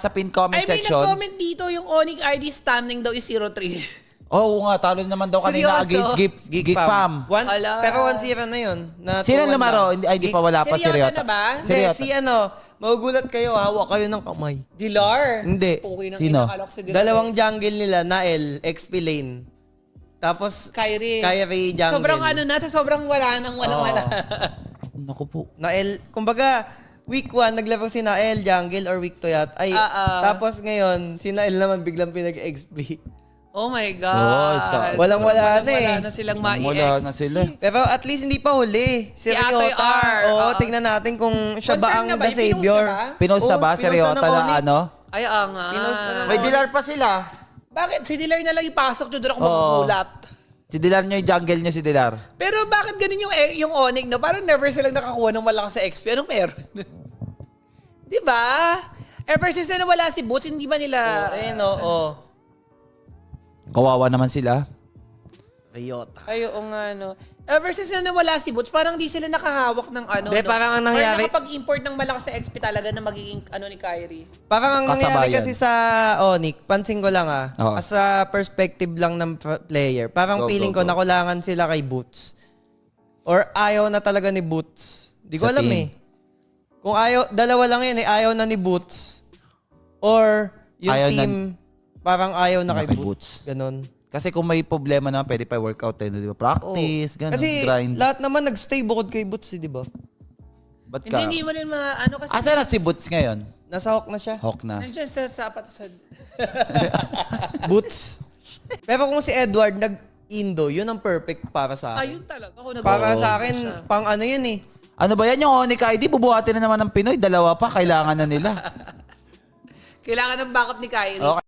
sa pin comment Ay, may section. nag-comment dito yung Onyx ID standing daw is 03. Oo nga, talo naman daw kanina Seryoso? against Geek Fam. Ala. Pero 1-0 na yun. Na Sino 2-1 lumaro? lang. Hindi pa wala pa si Seriota Riota. na ba? Hindi, Seriota. si magugulat kayo, hawak kayo ng kamay. Dilar. Hindi. Okay nang Sino? kinakalok si Dilar. Dalawang jungle nila, Nael, XP lane. Tapos, Kyrie. Kyrie jungle. Sobrang sobrang wala nang walang-wala. Naku po. Nael, kumbaga, week 1, naglaro si Nael, jungle, or week 2 yat. Ay, tapos ngayon, si Nael naman biglang pinag-XP. Oh my God. Walang-wala na eh. Wala na silang ma-EX. Wala na sila. Pero at least hindi pa huli. Si Atoy Riota. R. Oo, Oo. tingnan natin kung siya ba Confirm ang na ba? the Yung pinost savior. na ba? Pinost na ba Oo, si pinost Riota na ng na Onyx. ano? Ay, nga. Pinost na ng May dilar pa sila. Bakit? Si Dilar na lang ipasok nyo doon ako Oo. magugulat. Si Dilar nyo yung jungle nyo si Dilar. Pero bakit ganun yung Onyx, no? Parang never silang nakakuha ng malakas sa XP. Anong meron? Di ba? Ever since na nawala si Boots, hindi ba nila... Ayun, oo. Kawawa naman sila. Riota. Ay, oo nga, no. Ever since na nawala si Boots, parang di sila nakahawak ng ano, Hindi, no? parang ang nangyari- Or nakapag-import ng malakas sa XP talaga na magiging ano ni Kyrie. Parang ang nangyari Kasabayan. kasi sa Onyx, pansin ko lang Oo. as a perspective lang ng player, parang Go, feeling go, ko go. nakulangan sila kay Boots. Or ayaw na talaga ni Boots. Di ko Sa alam team. eh. Kung dalawa lang yun eh, ayaw na ni Boots. Or yung Ayaw na- team, parang ayaw na Na kay kay Boots. Ganon. Kasi kung may problema naman, pwede pa workout tayo, di ba? Practice, ganun, Kasi grind. lahat naman nagstay bukod kay Boots, di ba? Ba't ka? Hindi mo rin ano kasi... Asa na si Boots ngayon? Nasa hawk na siya. Hawk na. Nandiyan sa sapat sa... Boots. Pero kung si Edward nag-Indo, yun ang perfect para sa akin. Ayun talaga. Ako Para sa akin, pang ano yun eh. Ano ba yan? Yung Onyx ID, bubuhatin na naman ng Pinoy. Dalawa pa, kailangan na nila. Kailangan ng backup ni Kyrie. Okay.